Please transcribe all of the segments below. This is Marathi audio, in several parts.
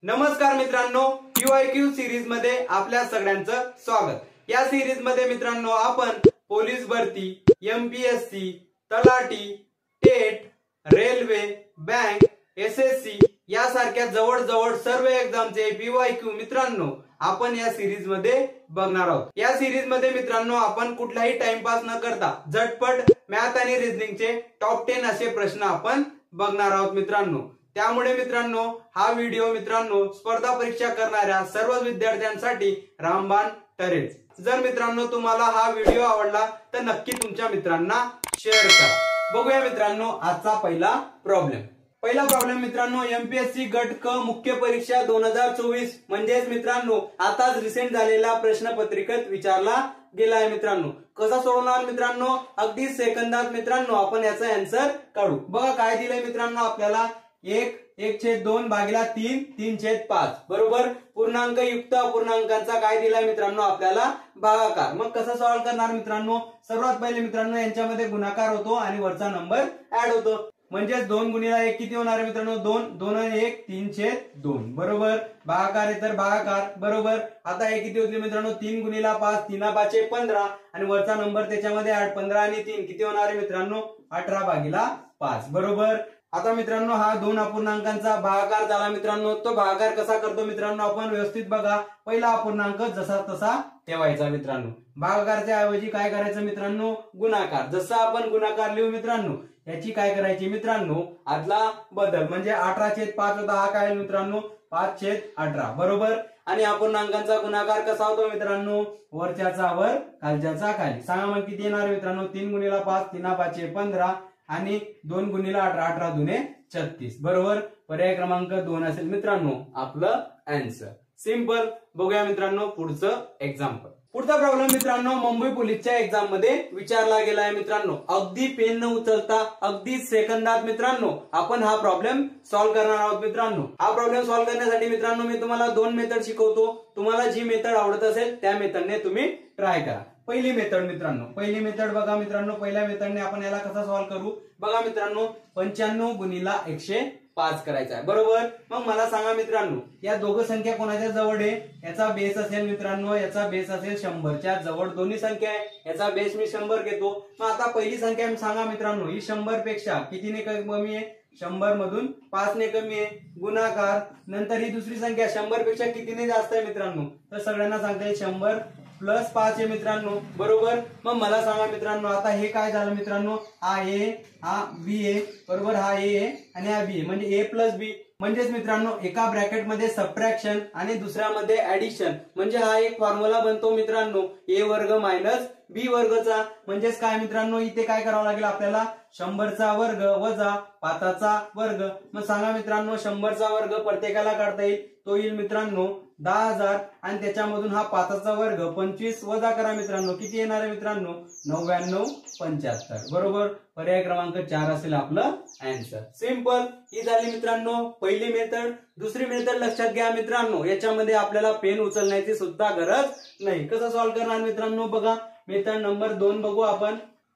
नमस्कार मित्रांनो, QIQ सिरीज मध्ये आपल्या सगळ्यांचं स्वागत। या सिरीज मध्ये मित्रांनो आपण पोलीस भरती, MPSC, तलाठी, टेट, रेल्वे, बँक, SSC यासारख्या जवळजवळ सर्व एक्झामचे PYQ मित्रांनो आपण या सिरीज मध्ये बघणार आहोत। या सिरीज मध्ये मित्रांनो आपण कुठलाही टाइमपास न करता झटपट मॅथ आणि रिझनिंगचे टॉप 10 असे प्रश्न आपण बघणार आहोत मित्रांनो। त्यामुळे मित्रांनो हा व्हिडिओ मित्रांनो स्पर्धा परीक्षा करणाऱ्या सर्व विद्यार्थ्यांसाठी रामबाण ठरेल। जर मित्रांनो तुम्हाला हा व्हिडिओ आवडला तर नक्की तुमच्या मित्रांना शेअर करा। बघूया मित्रांनो आजचा पहिला प्रॉब्लेम। पहिला प्रॉब्लेम मित्रांनो MPSC गट क मुख्य परीक्षा 2024 म्हणजेच मित्रांनो आताच रिसेंट झालेल्या प्रश्नपत्रिकेत विचारला गेला आहे मित्रांनो। कसा सोडवणार मित्रांनो, अगदी सेकंदात मित्रांनो आपण याचा आन्सर काढू। बघा काय दिलंय मित्रांनो आपल्याला 1/2 भागिले 3 3/5 बरोबर। पूर्णांक युक्त अपूर्णांकांचा काय दिलाय मित्रांनो आपल्याला भागाकार। मग कसं सॉल्व्ह करणार मित्रांनो, सर्वात पहिले मित्रांनो यांच्यामध्ये गुणाकार होतो आणि वरचा नंबर ऍड होतो, म्हणजे 2 गुणिले 1 किती होणार आहे मित्रांनो 2 2 आणि 1 3/2 बरोबर। भागाकार आहे तर भागाकार बरोबर। आता हे किती होते मित्रांनो 3 गुणिले 5 3/5 15 आणि वरचा नंबर त्याच्यामध्ये ऍड 15 आणि 3 किती होणार आहे मित्रांनो 18/5 बरोबर। आता मित्रांनो हा 2 अपूर्णांकांचा भागाकार झाला मित्रांनो। तो भागाकार कसा करतो मित्रांनो आपण व्यवस्थित बघा। पहिला अपूर्णांक जसा तसा ठेवायचा मित्रांनो। भागाकारच्या ऐवजी काय करायचं मित्रांनो गुणाकार। जसा आपण गुणाकार लिहू मित्रांनो याची काय करायची मित्रांनो आदला बदल, म्हणजे 18/5 होता हा काय मित्रांनो 5/18 बरोबर। आणि अपूर्णांकांचा गुणाकार कसा होतो मित्रांनो वरच्याचा वर खालच्याचा खाली। सांगा मग किती येणार मित्रांनो 3 गुणिले 5 3/5 15 आणि 2 गुणिले 18 18 दुने 36 बरोबर। पर्याय क्रमांक 2 असेल मित्रांनो आपलं आन्सर। सिंपल। बघूया मित्रांनो पुढचं एक्झाम्पल। पुढचा प्रॉब्लेम मित्रांनो मुंबई पोलीसच्या एक्झाम मध्ये विचारला गेला आहे मित्रांनो। अगदी पेन न उचलता अगदी सेकंदात मित्रांनो आपण हा प्रॉब्लेम सॉल्व्ह करणार आहोत मित्रांनो। हा प्रॉब्लेम सॉल्व्ह करण्यासाठी मित्रांनो मी तुम्हाला 2 मेथड शिकवतो। तुम्हाला जी मेथड आवडत असेल त्या मेथडने तुम्ही ट्राय करा। पहिली मेथड मित्रांनो, पहिली मेथड बघा मित्रांनो, पहिल्या मेथडने आपण याला कसा सॉल्व्ह करू बघा मित्रांनो 95 गुणिले 105 करायचा आहे बरोबर। मग मला सांगा मित्रांनो या दोघं संख्या कोणाच्या जवळ आहे, याचा बेस असेल मित्रांनो याचा बेस असेल 100च्या जवळ दोन्ही संख्या आहे, याचा बेस मी 100 घेतो। मग आता पहिली संख्या सांगा मित्रांनो ही 100 पेक्षा कितीने कमी आहे 100 मधून 5 ने कमी आहे गुणाकार। नंतर ही दुसरी संख्या 100 पेक्षा कितीने जास्त आहे मित्रांनो, तर सगळ्यांना सांगता येईल 100 प्लस 5 आहे मित्रांनो बरोबर। मग मला सांगा मित्रांनो आता हे काय झालं मित्रांनो हा A हा B आहे बरोबर, हा A आहे आणि हा B आहे, म्हणजे A प्लस B म्हणजेच मित्रांनो एका ब्रॅकेट मध्ये सबट्रॅक्शन आणि दुसऱ्यामध्ये ऍडिशन, म्हणजे हा एक फॉर्म्युला बनतो मित्रांनो A वर्ग मायनस B वर्गचा। म्हणजेच काय मित्रांनो इथे काय करावं लागेल आपल्याला 100चा वर्ग वजा 5चा वर्ग। मग सांगा मित्रांनो 100चा वर्ग प्रत्येकाला काढता येईल, तो येईल मित्रांनो 10,000 आणि त्याच्यामधून हा 5चा वर्ग 25 वजा करा मित्रांनो किती येणार आहे मित्रांनो 9975 बरोबर। पर्याय क्रमांक 4 असेल आपलं आन्सर। सिंपल। ही झाली मित्रांनो पहिली मेथड। दुसरी मेथड लक्षात घ्या मित्रांनो, याच्यामध्ये आपल्याला पेन उचलण्याची सुद्धा गरज नाही। कसं सॉल्व्ह करणार मित्रांनो बघा मेथड नंबर 2 बघू आपण।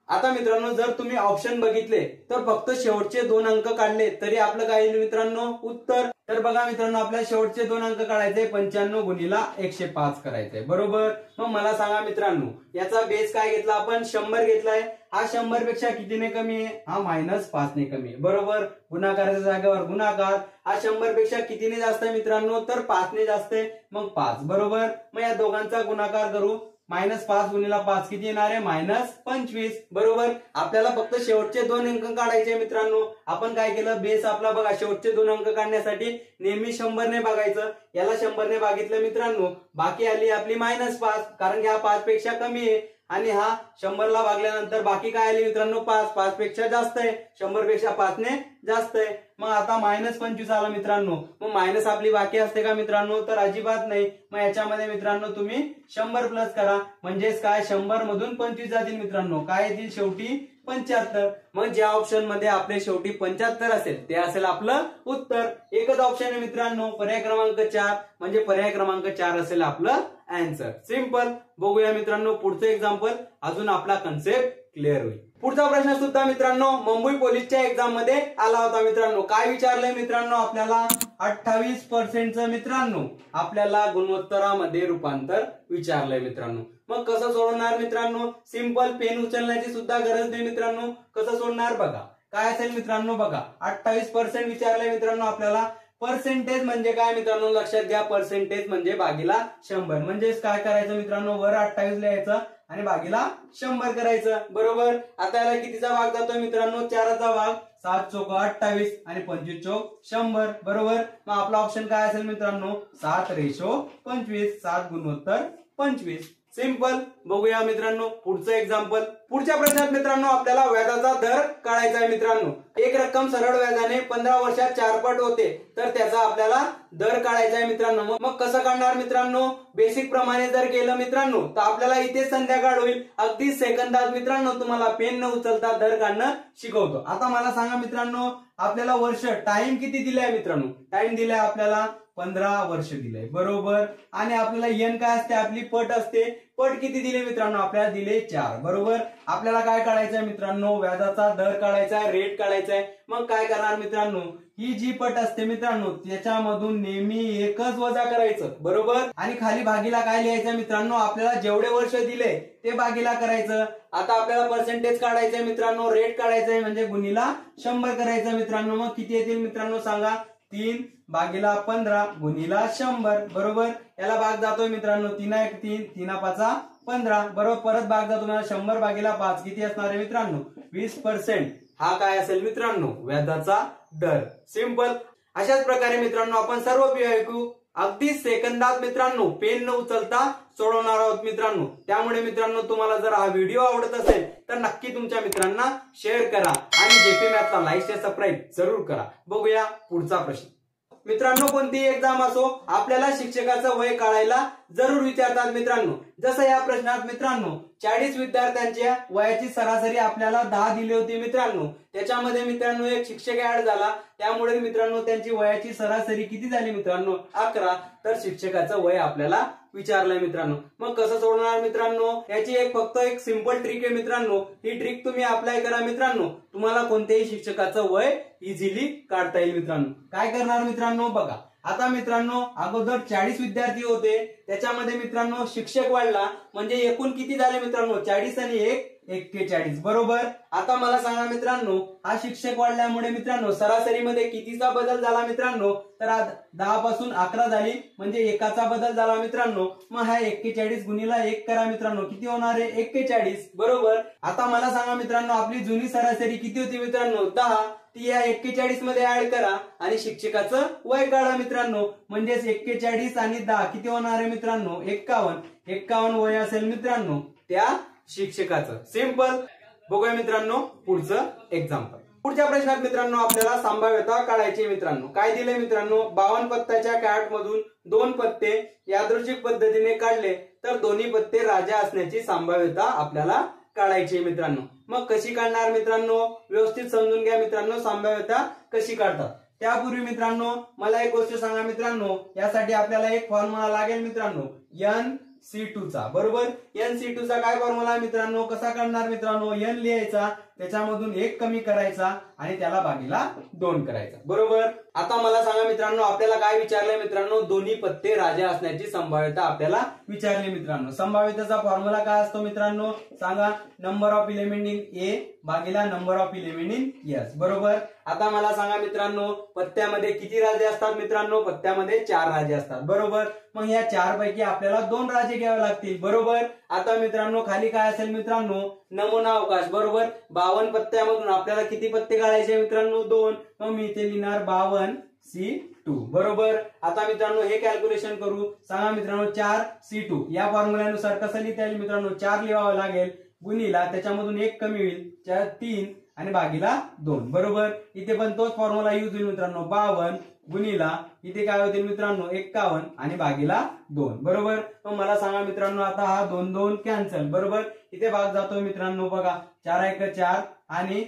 आता मित्रांनो जर तुम्ही ऑप्शन बघितले तर फक्त शेवटचे 2 अंक काढले तरी आपलं काय येईल मित्रांनो उत्तर। तर बघा मित्रांनो आपल्याला शेवटचे 2 अंक काढायचे 95 गुणिले 105 करायचंय बरोबर। मग मला सांगा मित्रांनो याचा बेस काय घेतला आपण 100 घेतलाय, हा 100 पेक्षा कितीने कमी आहे हा -5 ने कमी आहे बरोबर। गुणाकाराच्या जागेवर गुणाकार, हा 100 पेक्षा कितीने जास्त आहे मित्रांनो तर 5 ने जास्त आहे, मग 5 बरोबर। मग या दोघांचा गुणाकार करू -5 गुणिले 5 किती येणार आहे -25 बरोबर। आपल्याला फक्त शेवटचे 2 अंक काढायचे मित्रांनो। आपण काय केलं बेस आपला बघा शेवटचे 2 अंक काढण्यासाठी नेहमी 100 ने भागायचं, याला 100 ने भागितलं मित्रांनो बाकी आली आपली -5 कारण की हा 5 पेक्षा कमी आहे आणि हा 100 ला भागल्यानंतर बाकी काय आली मित्रांनो 5 पेक्षा जास्त आहे, 100 पेक्षा 5 ने जास्त आहे। मग आता -25 आला मित्रांनो, मग मायनस आपली बाकी असते का मित्रांनो तर अजिबात नाही। मग याच्यामध्ये मित्रांनो तुम्ही 100 प्लस करा, म्हणजेच काय 100 मधून 25 जातील मित्रांनो काय येतील शेवटी 75। मग ज्या ऑप्शन मध्ये आपले शेवटी 75 असेल ते असेल आपलं उत्तर। एकच ऑप्शन आहे मित्रांनो पर्याय क्रमांक 4, म्हणजे पर्याय क्रमांक 4 असेल आपलं आन्सर। सिंपल। बघूया मित्रांनो पुढचं एक्झाम्पल, अजून आपला कन्सेप्ट क्लिअर होईल। पुढचा प्रश्न सुद्धा मित्रांनो मुंबई पोलीसच्या एक्झाम मध्ये आला होता मित्रांनो। काय विचारलंय मित्रांनो आपल्याला 28% मित्रांनो आपल्याला गुणोत्तरामध्ये रूपांतर विचारलंय मित्रांनो। मग कसं सोडवणार मित्रांनो? सिंपल, पेन उचलण्याची सुद्धा गरज नाही मित्रांनो। कसं सोडणार बघा, काय असेल मित्रांनो बघा 28% विचारलंय मित्रांनो आपल्याला। पर्सेंटेज म्हणजे काय मित्रांनो लक्षात घ्या, पर्सेंटेज म्हणजे भागीला 100, म्हणजेच काय करायचं मित्रांनो वर 28 लिहायचं आणि भागीला 100 करायचं, बरोबर। आता याला कितीचा भाग जातोय मित्रांनो? 4चा भाग, 7 चोक 28 आणि 25 चोक 100, बरोबर। मग आपला ऑप्शन काय असेल मित्रांनो 7:25, 7 गुणोत्तर 25। सिंपल। बघूया मित्रांनो पुढचं एक्झाम्पल। पुढच्या प्रश्नात मित्रांनो आपल्याला व्याजाचा दर काढायचा आहे मित्रांनो। एक रक्कम सरळ व्याजाने 15 वर्षात 4 पट होते, तर त्याचा आपल्याला दर काढायचा आहे मित्रांनो। मग कसं काढणार मित्रांनो? बेसिक प्रमाणे जर केलं मित्रांनो तर आपल्याला इथे संध्याकाळ होईल। अगदी सेकंदात मित्रांनो तुम्हाला पेन न उचलता दर काढणं शिकवतो। आता मला सांगा मित्रांनो आपल्याला वर्ष टाइम किती दिलाय मित्रांनो? टाइम दिलाय आपल्याला 15 वर्ष दिले, बरोबर। आणि आपल्याला एन काय असते? आपली पट असते। पट किती दिले मित्रांनो? आपल्याला दिले 4, बरोबर। आपल्याला काय काढायचं आहे मित्रांनो? व्याजाचा दर काढायचा आहे, रेट काढायचा आहे। मग काय करणार मित्रांनो? ही जी पट असते मित्रांनो त्याच्यामधून नेहमी एकच वजा करायचं, बरोबर। आणि खाली भागीला काय लिहायचं मित्रांनो? आपल्याला जेवढे वर्ष दिले ते भागीला करायचं। आता आपल्याला पर्सेंटेज काढायचंय मित्रांनो, रेट काढायचंय म्हणजे गुणीला 100 करायचं मित्रांनो। मग किती येतील मित्रांनो सांगा? 3/15 गुणीला 100, बरोबर। याला भाग जातोय मित्रांनो 3 3 3 15, बरोबर। परत भाग जातो मला 100/5 किती असणार आहे मित्रांनो? 20%। हा काय असेल मित्रांनो? व्याजाचा दर। सिंपल। अशाच प्रकारे मित्रांनो आपण सर्व PYQ अगदी सेकंदात मित्रांनो पेन न उचलता सोडवणार आहोत मित्रांनो। त्यामुळे मित्रांनो तुम्हाला जर हा व्हिडिओ आवडत असेल तर नक्की तुमच्या मित्रांना शेअर करा आणि जेपी मॅथला लाईक शेअर सबस्क्राईब जरूर करा। बघूया पुढचा प्रश्न। मित्रांनो कोणतीही एक्झाम असो आपल्याला शिक्षकाचं वय काढायला जरूर विचारतात मित्रांनो। जसं या प्रश्नात मित्रांनो 40 विद्यार्थ्यांच्या वयाची सरासरी आपल्याला 10 दिली होती मित्रांनो। त्याच्यामध्ये मित्रांनो एक शिक्षक ऍड झाला, त्यामुळे मित्रांनो त्यांची वयाची सरासरी किती झाली मित्रांनो? 11। तर शिक्षकाचं वय आपल्याला विचारलंय मित्रांनो। मग कसं सोडवणार मित्रांनो? याची फक्त एक सिंपल ट्रिक आहे मित्रांनो। ही ट्रिक तुम्ही अप्लाय करा मित्रांनो, तुम्हाला कोणत्याही शिक्षकाचं वय इझिली काढता येईल मित्रांनो। काय करणार मित्रांनो बघा, आता मित्रांनो अगोदर 40 विद्यार्थी होते, त्याच्यामध्ये मित्रांनो शिक्षक वाढला म्हणजे एकूण किती झाले मित्रांनो? 40 आणि 1 41, बरोबर। आता मला सांगा मित्रांनो हा शिक्षक वाढल्यामुळे मित्रांनो सरासरीमध्ये कितीचा बदल झाला मित्रांनो? तर 10 पासून 11 झाली म्हणजे एकाचा बदल झाला मित्रांनो। मग हा 41 गुणीला 1 करा मित्रांनो, किती होणार आहे? 41, बरोबर। आता मला सांगा मित्रांनो आपली जुनी सरासरी किती होती मित्रांनो? 10, ती या 41 मध्ये ऍड करा आणि शिक्षकाचं वय काढा मित्रांनो। म्हणजेच 41 आणि 10 किती होणार आहे मित्रांनो? 51 वय असेल मित्रांनो त्या शिक्षकाचं। सिंपल। बघूया मित्रांनो पुढचं एक्झाम्पल। पुढच्या प्रश्नात मित्रांनो आपल्याला संभाव्यता काढायची मित्रांनो। काय दिले मित्रांनो? 52 पत्त्याच्या कॅट मधून 2 पत्ते यादृच्छिक पद्धतीने काढले तर दोन्ही पत्ते राजा असण्याची संभाव्यता आपल्याला काढायची मित्रांनो। मग कशी काढणार मित्रांनो? व्यवस्थित समजून घ्या मित्रांनो संभाव्यता कशी काढतात। त्यापूर्वी मित्रांनो मला एक गोष्ट सांगा मित्रांनो, यासाठी आपल्याला एक फॉर्म्युला लागेल मित्रांनो NC2 चा, बरोबर। NC2 चा काय फॉर्म्युला आहे मित्रांनो? कसा काढणार मित्रांनो? n लिहायचा, त्याच्यामधून 1 कमी करायचा आणि त्याला भागीला 2 करायचा, बरोबर। आता मला सांगा मित्रांनो आपल्याला काय विचारलंय मित्रांनो? दोन्ही पत्ते राजा असण्याची संभाव्यता आपल्याला विचारली मित्रांनो। संभाव्यतेचा फॉर्म्युला काय असतो मित्रांनो? सांगा, नंबर ऑफ एलिमेंट इन ए भागीला number of element in S, बरोबर। आता मला सांगा मित्रांनो पत्त्यामध्ये किती राजे असतात मित्रांनो? पत्त्यामध्ये 4 राजे असतात, बरोबर। मग या 4 पैकी आपल्याला 2 राजे घ्यावे लागतील, बरोबर। आता मित्रांनो खाली काय असेल मित्रांनो? नमुना अवकाश, बरोबर। 52 पत्त्यामधून आपल्याला किती पत्ते काढायचे मित्रांनो? 2। मग मी इथे लिहिणार 52C2, बरोबर। आता मित्रांनो हे कॅल्क्युलेशन करू। सांगा मित्रांनो 4C2 या फॉर्म्युल्यानुसार कसं लिहिता येईल मित्रांनो? 4 लिहावं लागेल गुणीला त्याच्यामधून 1 कमी होईल 3 आणि भागीला 2, बरोबर। इथे पण तोच फॉर्म्युला यूज होईल मित्रांनो। 52 गुणीला इथे काय होतील मित्रांनो? 51 आणि भागीला 2, बरोबर। मग मला सांगा मित्रांनो आता हा 2 2 कॅन्सल, बरोबर। इथे भाग जातोय मित्रांनो बघा 4 1 4 आणि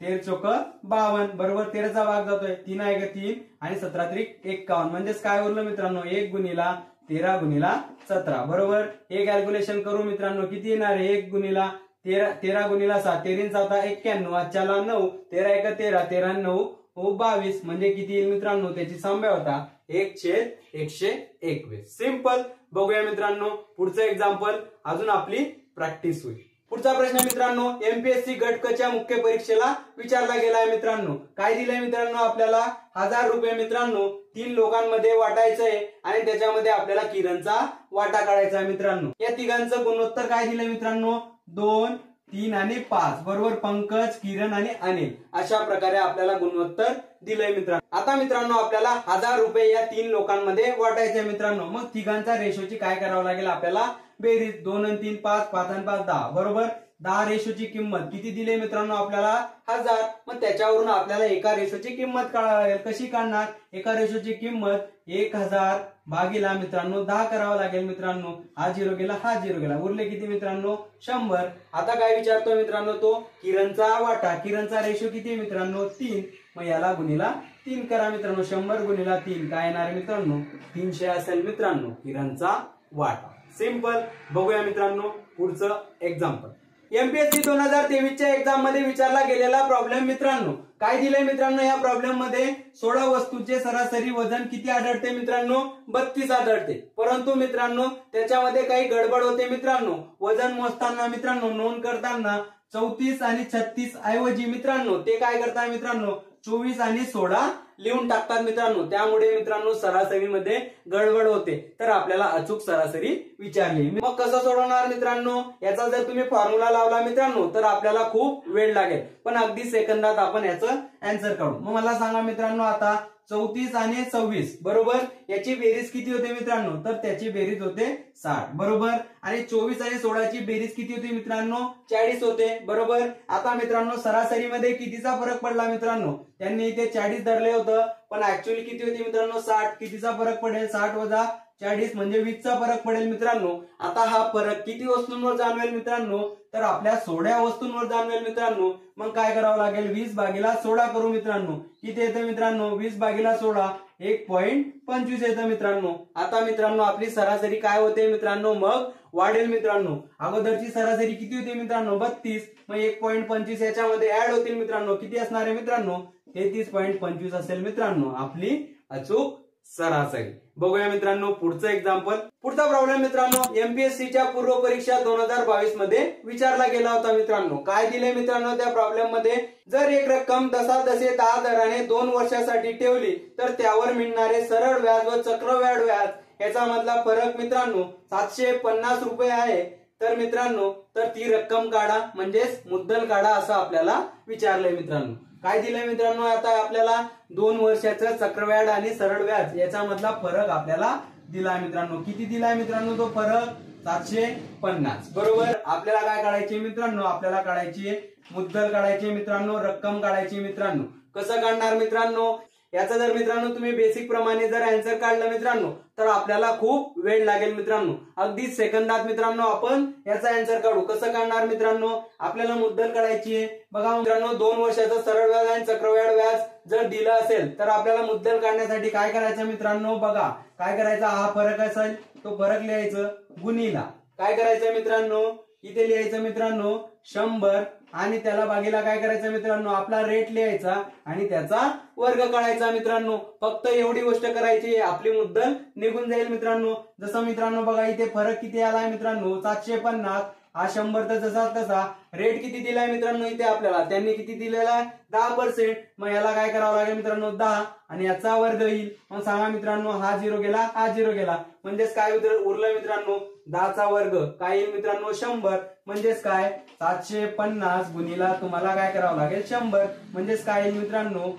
13 चोक 52, बरोबर। 13 चा भाग जातोय 3 1 3 आणि 17 3 51, म्हणजेच काय उरलं मित्रांनो? 1 गुणीला 13 गुणीला 17, बरोबर। हे कॅल्क्युलेशन करू मित्रांनो किती येणार आहे? 1 गुणीला 13 गुणिला 7 13 7 91 आजच्याला 9 13 1 13 13 9 22 म्हणजे किती येईल मित्रांनो त्याची संभाव्यता 1/121. सिंपल. बघूया मित्रांनो पुढचं एक्झाम्पल, अजून आपली प्रॅक्टिस होईल. पुढचा प्रश्न मित्रांनो एमपीएससी गट क च्या मुख्य परीक्षेला विचारला गेलाय मित्रांनो. काय दिलंय मित्रांनो आपल्याला 1000 रुपये मित्रांनो 3 लोकांमध्ये वाटायचंय आणि त्याच्यामध्ये आपल्याला किरणचा वाटा काढायचा आहे मित्रांनो. या तिघांचं गुणोत्तर काय दिलंय मित्रांनो 2 3 आणि 5 बरोबर पंकज किरण आणि अनिल अशा प्रकारे आपल्याला गुणोत्तर दिलंय मित्रांनो. आता मित्रांनो आपल्याला 1000 रुपये या 3 लोकांमध्ये वाटायचे मित्रांनो. मग तिघांच्या रेशोची काय करावं लागेल आपल्याला बेरीज 2 आणि 3 5 5 आणि 5 10 बरोबर 10 रेशोची किंमत किती दिली मित्रांनो आपल्याला 1000. मग त्याच्यावरून आपल्याला एका रेशोची किंमत काढावी लागेल. कशी काढणार एका रेशोची किंमत 1000 भागीला मित्रांनो 10 करावं लागेल मित्रांनो. हा 0 गेला हा 0 गेला उरले किती मित्रांनो 100. आता काय विचारतोय मित्रांनो तो किरणचा वाटा. किरणचा रेशो किती मित्रांनो 3. मग याला गुणिला 3 करा मित्रांनो. 100 गुणिला 3 काय येणार मित्रांनो 300 असेल मित्रांनो किरणचा वाटा. सिंपल. बघूया मित्रांनो पुढचं एक्झाम्पल. एमपीएससी 2023 च्या एक्झाम मध्ये विचारला गेलेला प्रॉब्लेम मित्रांनो. काय दिलंय मित्रांनो या प्रॉब्लेम मध्ये 16 वस्तूंचे सरासरी वजन किती आढळते मित्रांनो 32 आढळते. परंतु मित्रांनो त्याच्यामध्ये काही गडबड होते मित्रांनो. वजन मोजताना मित्रांनो नोंद करताना 34 आणि 36 ऐवजी मित्रांनो ते काय करतात मित्रांनो 24 आणि 16 लिहून टाकतात मित्रांनो. त्यामुळे मित्रांनो सरासरीमध्ये गडबड होते. तर आपल्याला अचूक सरासरी विचारली. मग कसं सोडवणार मित्रांनो याचा जर तुम्ही फॉर्म्युला लावला मित्रांनो तर आपल्याला खूप वेळ लागेल. पण अगदी सेकंदात आपण याचं आन्सर काढू. मग मला सांगा मित्रांनो आता 34 आणि 26 बरोबर याची बेरीज किती होते मित्रांनो तर त्याची बेरीज होते 60 बरोबर. आणि 24 आणि 16 ची बेरीज किती होती मित्रांनो 40 होते बरोबर. आता मित्रांनो सरासरीमध्ये कितीचा फरक पडला मित्रांनो त्यांनी इथे 40 धरले होतं पण ऍक्च्युअली किती होती मित्रांनो 60. कितीचा फरक पडेल 60 वजा 40 म्हणजे 20 चा फरक पडेल मित्रांनो. आता हा फरक किती वस्तूंवर जाणवेल मित्रांनो तर आपल्या 16 वस्तूंवर जाणवेल मित्रांनो. मग काय करावं लागेल 20 भागीला 16 करू मित्रांनो. किती येतं मित्रांनो 20 भागीला 16 1.25 येतं मित्रांनो. आता मित्रांनो आपली सरासरी काय होते मित्रांनो मग वाढेल मित्रांनो. अगोदरची सरासरी किती होती मित्रांनो 32 मग 1.25 याच्यामध्ये ऍड होतील मित्रांनो. किती असणार आहे मित्रांनो 33.25 असेल मित्रांनो आपली अचूक सरासरी. बघूया मित्रांनो पुढचं एक्झाम्पल. पुढचा प्रॉब्लेम मित्रांनो एमपीएससीच्या पूर्व परीक्षा 2022 मध्ये विचारला गेला होता मित्रांनो. काय दिले मित्रांनो त्या प्रॉब्लेम मध्ये जर एक रक्कम तसे 10 दराने 2 वर्षासाठी ठेवली तर त्यावर मिळणारे सरळ व्याज व चक्रवाढ व्याज याचा मधला फरक मित्रांनो 750 रुपये आहे. तर मित्रांनो तर ती रक्कम काढा म्हणजेच मुद्दल काढा असं आपल्याला विचारलंय मित्रांनो. काय दिलंय मित्रांनो आता आपल्याला 2 वर्षाचं चक्रव्याढ आणि सरळ व्याज याचा मधला फरक आपल्याला दिलाय मित्रांनो. किती दिलाय मित्रांनो तो फरक 750 बरोबर. आपल्याला काय काढायचे मित्रांनो आपल्याला काढायची मुद्दल काढायची मित्रांनो रक्कम काढायची मित्रांनो. कसं काढणार मित्रांनो याचा जर मित्रांनो तुम्ही बेसिक प्रमाणे जर आन्सर काढलं मित्रांनो तर आपल्याला खूप वेळ लागेल मित्रांनो. अगदी सेकंदात मित्रांनो आपण याचा आन्सर काढू. कसं काढणार मित्रांनो आपल्याला मुद्दल काढायची आहे. बघा मित्रांनो 2 वर्षाचं सरळ व्याज आणि चक्रवाढ व्याज जर दिलं असेल तर आपल्याला मुद्दल काढण्यासाठी काय करायचं मित्रांनो बघा काय करायचा हा फरक असेल तो फरक लिहायचं गुणिला काय करायचं मित्रांनो इथे लिहायचं मित्रांनो 100 आणि त्याला भागीला काय करायचं मित्रांनो आपला रेट लिहायचा आणि त्याचा वर्ग काढायचा मित्रांनो. फक्त एवढी गोष्ट करायची आपली मुद्दल निघून जाईल मित्रांनो. जसं मित्रांनो बघा इथे फरक किती आलाय मित्रांनो 750 हा 100 तर जसा तसा रेट किती दिलाय मित्रांनो इथे आपल्याला त्यांनी किती दिलेला आहे 10%. मग याला काय करावं लागेल मित्रांनो 10 आणि याचा वर्ग येईल. मग सांगा मित्रांनो हा 0 गेला हा 0 गेला म्हणजेच काय उरलं मित्रांनो 10 चा वर्ग काय येईल मित्रांनो 100 म्हणजेच काय 750 गुणिला तुम्हाला काय करावं लागेल 100 म्हणजेच काय येईल मित्रांनो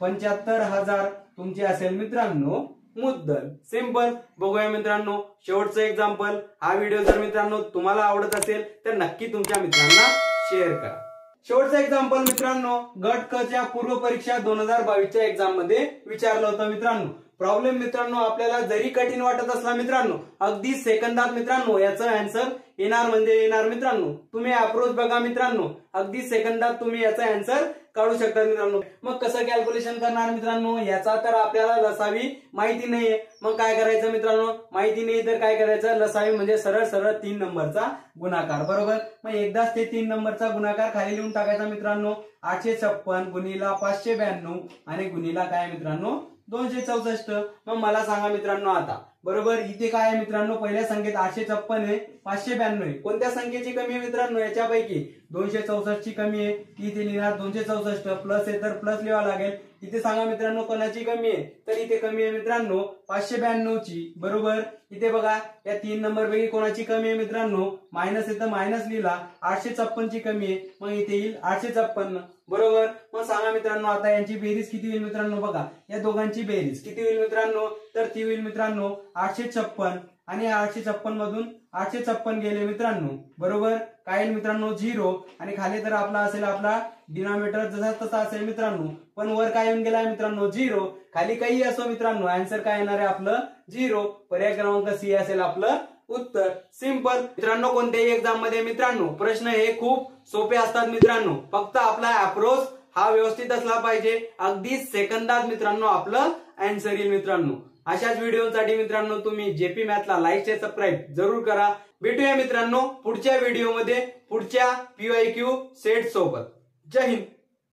75,000 तुमची असेल मित्रांनो मुद्दल. सिंपल. बघूया मित्रांनो शेवटचं एक्झाम्पल. हा व्हिडिओ जर मित्रांनो तुम्हाला आवडत असेल तर नक्की तुमच्या मित्रांना शेअर करा. शेवटचं एक्झाम्पल मित्रांनो गट क च्या पूर्व परीक्षा 2022 च्या एक्झाम मध्ये विचारलं होतं मित्रांनो. प्रॉब्लेम मित्रांनो आपल्याला जरी कठीण वाटत असला मित्रांनो अगदी सेकंदात मित्रांनो याचं आन्सर येणार म्हणजे येणार मित्रांनो. तुम्ही अप्रोच बघा मित्रांनो अगदी सेकंदात तुम्ही याचा आन्सर काढू शकतात मित्रांनो। मग कसं कॅल्क्युलेशन करणार मित्रांनो, याचा तर आपल्याला लसावी माहिती नाहीये, मग काय करायचं मित्रांनो, माहिती नाही तर काय करायचं, लसावी म्हणजे सरळ सरळ 3 नंबरचा गुणाकार, बरोबर। मग एकदाच ते 3 नंबरचा गुणाकार खाली लिहून टाकायचा मित्रांनो, 856 गुणिला 592 आणि गुणिला काय मित्रांनो 264। मग मला सांगा मित्रांनो आता, बरोबर, इथे काय आहे मित्रांनो, पहिल्या संख्येत 856 आहे, 592 आहे, कोणत्या संख्येची कमी आहे मित्रांनो, याच्यापैकी 264 ची कमी आहे, इथे लिहिणार 264 प्लस आहे तर प्लस लिहावं लागेल। इथे सांगा मित्रांनो कोणाची कमी आहे, तर इथे कमी आहे मित्रांनो 592 ची, बरोबर। इथे बघा या 3 नंबर पैकी कोणाची कमी आहे मित्रांनो, मायनस आहे तर मायनस लिहिला, 856 ची कमी आहे, मग इथे येईल 856, बरोबर। मग सांगा मित्रांनो आता यांची बेरीज किती होईल मित्रांनो, बघा या दोघांची बेरीज किती होईल मित्रांनो, तर ती होईल मित्रांनो 856 आणि 856 मधून 856 गेले मित्रांनो, बरोबर। काय मित्रांनो 0 आणि खाली तर आपला असेल, आपला डिनॉमिनेटर जसा तसा असेल मित्रांनो, पण वर काय येऊन गेलाय मित्रांनो 0, खाली काही असो मित्रांनो आन्सर काय येणार आहे आपलं 0, पर्याय क्रमांक सी असेल आपलं उत्तर। सिंपल मित्रांनो, कोणत्याही एक्झाम मध्ये मित्रांनो प्रश्न हे खूप सोपे असतात मित्रांनो, फक्त आपला अप्रोच हा व्यवस्थित असला पाहिजे, अगदी सेकंदात मित्रांनो आपलं आन्सर येईल मित्रांनो। अशाच व्हिडिओसाठी मित्रांनो तुम्ही जेपी मॅथला लाईक शेअर सबस्क्राईब जरूर करा। भेटूया मित्रांनो पुढच्या व्हिडिओमध्ये पुढच्या PYQ सेट सोबत। जय हिंद।